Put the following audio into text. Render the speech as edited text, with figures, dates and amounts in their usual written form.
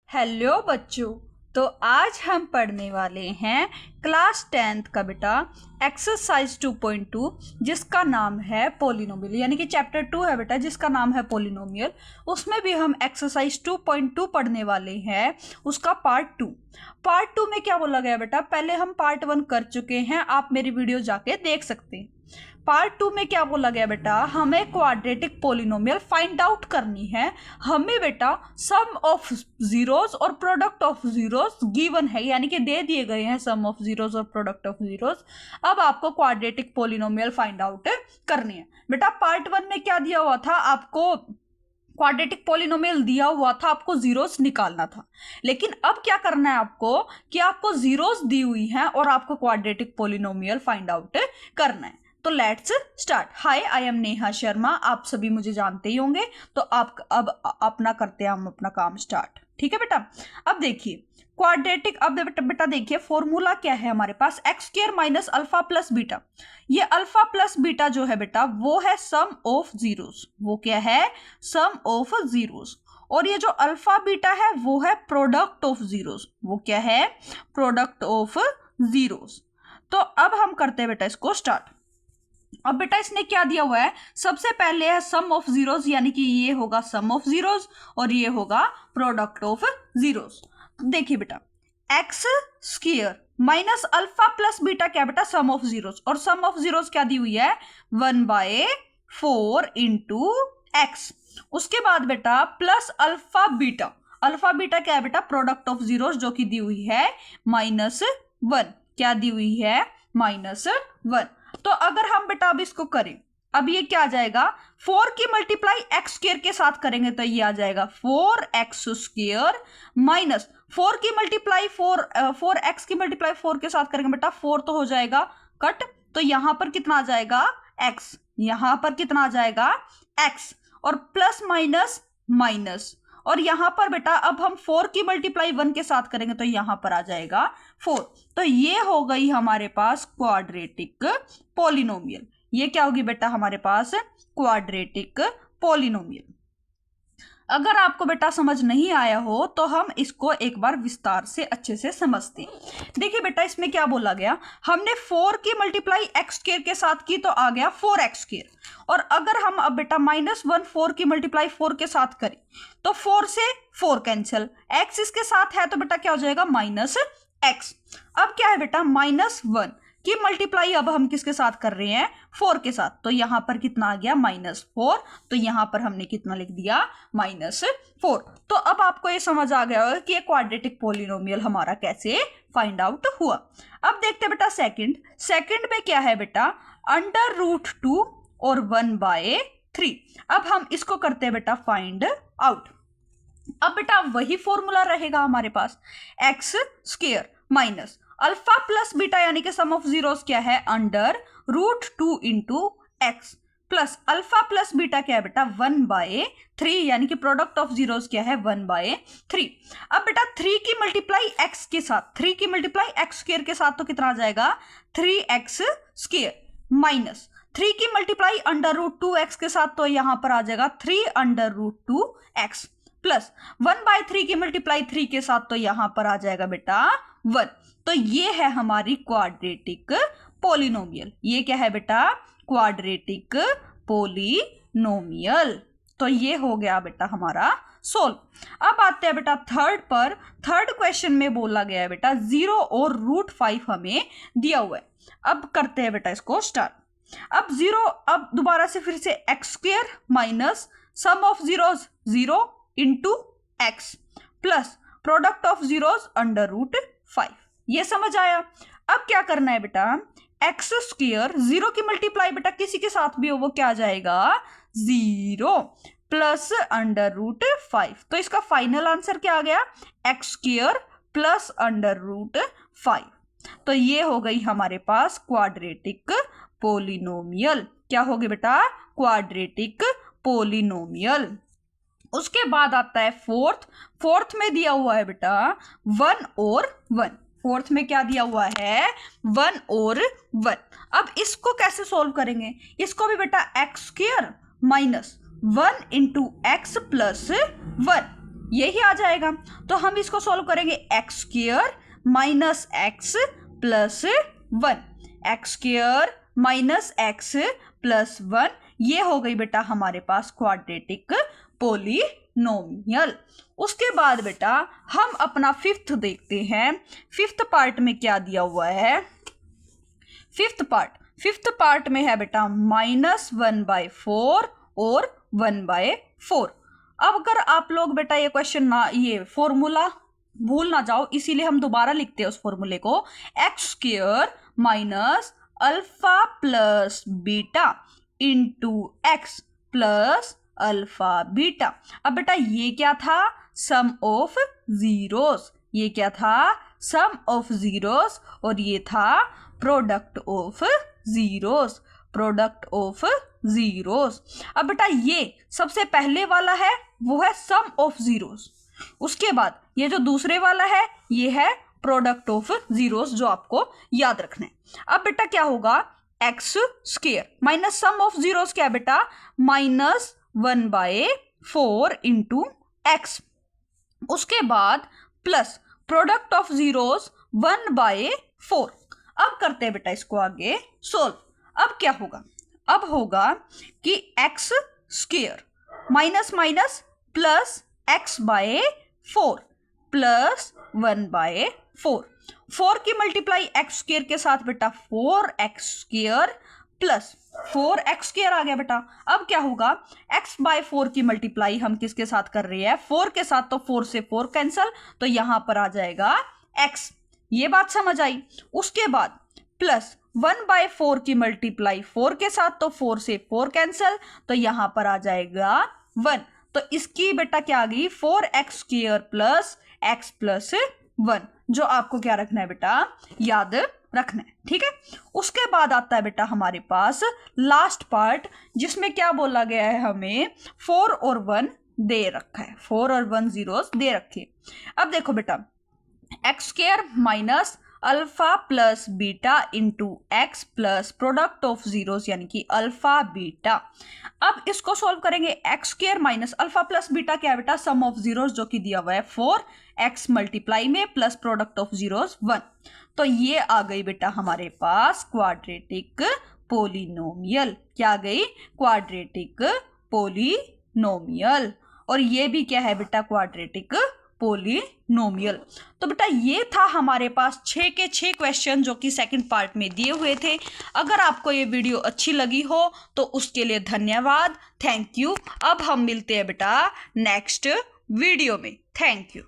Hello बच्चों। तो आज हम पढ़ने वाले हैं क्लास 10th का बेटा एक्सरसाइज 2.2 जिसका नाम है पोलिनोमियल, यानी कि चैप्टर 2 है बेटा जिसका नाम है पोलिनोमियल। उसमें भी हम एक्सरसाइज 2.2 पढ़ने वाले हैं, उसका पार्ट 2 में क्या बोला गया बेटा, पहले हम पार्ट 1 कर चुके हैं, आप मेरी वीडियो जाके देख सकते हैं। पार्ट 2 में क्या बोला गया बेटा, हमें क्वाड्रेटिक पोलिनोमियल फाइंड आउट करनी है। हमें बेटा सम ऑफ जीरोस और प्रोडक्ट ऑफ जीरोस गिवन है, यानी कि दे दिए गए हैं सम ऑफ जीरोस और प्रोडक्ट ऑफ जीरोस। अब आपको क्वाड्रेटिक पोलिनोमियल फाइंड आउट करनी है। बेटा पार्ट 1 में क्या दिया हुआ था, आपको क्वाड्रेटिक पोलिनोमियल दिया हुआ था, आपको जीरोस निकालना था। लेकिन अब क्या करना है आपको कि आपको जीरोस दी हुई हैं और आपको क्वाड्रेटिक पोलिनोमियल फाइंड आउट करना है। तो let's start. Hi, I am Neha Sharma, आप सभी मुझे जानते ही होंगे। तो आप अब अपना करते हैं हम अपना काम स्टार्ट, ठीक है बेटा। अब देखिए क्वाड्रेटिक, अब बेटा देखिए फॉर्मूला क्या है हमारे पास, x square minus alpha plus beta. ये अल्फा प्लस बीटा जो है बेटा वो है सम ऑफ जीरोस। वो क्या है, सम ऑफ जीरोस। और ये जो अल्फा बीटा है वो है प्रोडक्ट ऑफ जीरोस। वो क्या है, प्रोडक्ट ऑफ जीरोस। तो अब हम करते हैं बेटा इसको स्टार्ट। अब बेटा इसने क्या दिया हुआ है, सबसे पहले है सम ऑफ जीरोस, यानी कि ये होगा सम ऑफ जीरोस और ये होगा प्रोडक्ट ऑफ जीरोस। देखिए बेटा x square minus alpha plus beta क्या बेटा, सम ऑफ जीरोस। और सम ऑफ जीरोस क्या दी हुई है, 1/4 इंटू एक्स। उसके बाद बेटा plus alpha beta, alpha beta क्या है बेटा, प्रोडक्ट ऑफ जीरोस, जो कि दी हुई है -1। क्या दी हुई है, -1। तो अगर हम बेटा अब इसको करें, अब ये क्या आ जाएगा, 4 की मल्टीप्लाई एक्स स्क्वायर के साथ करेंगे तो ये आ जाएगा 4x स्क्वायर माइनस 4 की मल्टीप्लाई 4x की मल्टीप्लाई 4 के साथ करेंगे बेटा 4 तो हो जाएगा कट। तो यहां पर कितना आ जाएगा x, यहां पर कितना आ जाएगा x, और प्लस माइनस माइनस, और यहां पर बेटा अब हम 4 की मल्टीप्लाई 1 के साथ करेंगे तो यहां पर आ जाएगा 4। तो ये हो गई हमारे पास क्वाड्रेटिक पोलिनोमियल। ये क्या होगी बेटा हमारे पास, क्वाड्रेटिक पोलिनोमियल। अगर आपको बेटा समझ नहीं आया हो तो हम इसको एक बार विस्तार से अच्छे से समझते हैं। देखिए बेटा इसमें क्या बोला गया, हमने 4 की मल्टीप्लाई एक्स स्क्वायर के साथ की तो आ गया 4x स्क्वायर। और अगर हम अब बेटा -1 4 की मल्टीप्लाई 4 के साथ करें तो 4 से 4 कैंसिल, x इसके साथ है तो बेटा क्या हो जाएगा -x। अब क्या है बेटा, -1 की मल्टीप्लाई अब हम किसके साथ कर रहे हैं, 4 के साथ। तो यहां पर कितना आ गया -4, तो यहां पर हमने कितना लिख दिया -4। तो अब आपको ये समझ आ गया होगा कि ये क्वाड्रेटिक पोलिनोमियल हमारा कैसे फाइंड आउट हुआ। अब देखते हैं बेटा सेकंड में क्या है बेटा, √2 और 1/3। अब हम इसको करते हैं बेटा फाइंड आउट। अब बेटा वही फॉर्मूला रहेगा हमारे पास, x square minus alpha plus beta, यानी कि सम ऑफ जीरोस क्या है, √2 into x plus alpha plus beta क्या है बेटा 1/3, यानी कि प्रोडक्ट ऑफ जीरोस क्या है 1/3। अब बेटा 3 की मल्टीप्लाई एक्स के साथ, 3 की मल्टीप्लाई एक्स स्क्वायर के साथ तो कितना आ जाएगा 3x स्क्वायर माइनस 3 की मल्टीप्लाई √2x के साथ तो यहां पर आ जाएगा 3√2x प्लस 1/3 की मल्टीप्लाई 3 के साथ तो यहां पर आ जाएगा बेटा 1। तो ये है हमारी क्वाड्रेटिक पोलिनोमियल। ये क्या है बेटा, क्वाड्रेटिक पोलिनोमियल। तो ये हो गया बेटा हमारा सोल्व। अब आते हैं बेटा थर्ड पर। थर्ड क्वेश्चन में बोला गया है बेटा 0 और √5 हमें दिया हुआ है। अब करते हैं बेटा इसको स्टार्ट। अब 0, अब दोबारा से फिर से x square minus sum of zeros 0 into x plus product of zeros √5। ये समझ आया। अब क्या करना है बेटा, एक्स स्क्वायर 0 की मल्टीप्लाई बेटा किसी के साथ भी हो वो क्या आ जाएगा 0 प्लस √5। तो इसका फाइनल आंसर क्या आ गया, एक्स स्क्वायर प्लस √5। तो ये हो गई हमारे पास क्वाड्रेटिक पोलिनोमियल। क्या हो गया बेटा, क्वाड्रेटिक पोलिनोमियल। उसके बाद आता है फोर्थ में दिया हुआ है बेटा 1 और 1। फोर्थ में क्या दिया हुआ है, 1 और 1। अब इसको कैसे सोल्व करेंगे, इसको भी बेटा x square minus 1 into x plus 1 यही आ जाएगा। तो हम इसको सॉल्व करेंगे x square minus x plus 1, x square minus x plus 1, ये हो गई बेटा हमारे पास क्वाड्रेटिक पोलिनोमियल। उसके बाद बेटा हम अपना फिफ्थ देखते हैं। फिफ्थ पार्ट में क्या दिया हुआ है? फिफ्थ पार्ट में है बेटा -1/4 और 1/4। अब अगर आप लोग बेटा ये क्वेश्चन ना, ये फॉर्मूला भूल ना जाओ, इसीलिए हम दोबारा लिखते हैं उस फॉर्मूले को, x square minus alpha plus beta into x plus alpha beta. अब बेटा ये क्या था? सम ऑफ जीरोस। ये क्या था? सम ऑफ जीरोस। और ये था product of zeros, product of zeros. अब बेटा ये सबसे पहले वाला है वो है सम ऑफ जीरोस, उसके बाद ये जो दूसरे वाला है ये है प्रोडक्ट ऑफ जीरोस, जो आपको याद रखना है। अब बेटा क्या होगा? X square minus sum of zeros क्या है बेटा? -1/4 इंटू एक्स, उसके बाद प्लस प्रोडक्ट ऑफ जीरोस 1/4। अब करते हैं बेटा इसको आगे सोल्व। अब क्या होगा? अब होगा कि x square minus minus plus x/4 plus 1/4। 4 की मल्टीप्लाई एक्स स्क्वायर के साथ बेटा 4x square plus 4x square आ गया बेटा। अब क्या होगा? x/4 की मल्टीप्लाई हम किसके साथ कर रहे हैं? 4 के साथ, तो 4 से 4 कैंसल, तो यहां पर आ जाएगा x। ये बात समझ आई। उसके बाद प्लस 1/4 की मल्टीप्लाई 4 के साथ, तो 4 से 4 कैंसल, तो यहां पर आ जाएगा 1। तो इसकी बेटा क्या आ गई? 4x square plus x plus 1, जो आपको क्या रखना है बेटा? याद रखना है, ठीक है। उसके बाद आता है बेटा हमारे पास लास्ट पार्ट, जिसमें क्या बोला गया है? हमें 4 और 1 दे रखा है, 4 और 1 जीरोस दे रखे। अब देखो बेटा, x square minus alpha plus beta into x plus product of zeros यानी कि अल्फा बीटा। अब इसको सॉल्व करेंगे। X square minus alpha plus beta क्या है बेटा? सम ऑफ जीरोस, जो कि दिया हुआ है 4x मल्टीप्लाई में प्लस प्रोडक्ट ऑफ जीरोस 1। तो ये आ गई बेटा हमारे पास क्वाड्रेटिक पोलिनोमियल। क्या आ गई? Quadratic polynomial. और ये भी क्या है बेटा? Quadratic polynomial. तो बेटा ये था हमारे पास 6 के 6 क्वेश्चन जो कि सेकंड पार्ट में दिए हुए थे। अगर आपको ये वीडियो अच्छी लगी हो तो उसके लिए धन्यवाद, थैंक यू। अब हम मिलते हैं बेटा नेक्स्ट वीडियो में। Thank you.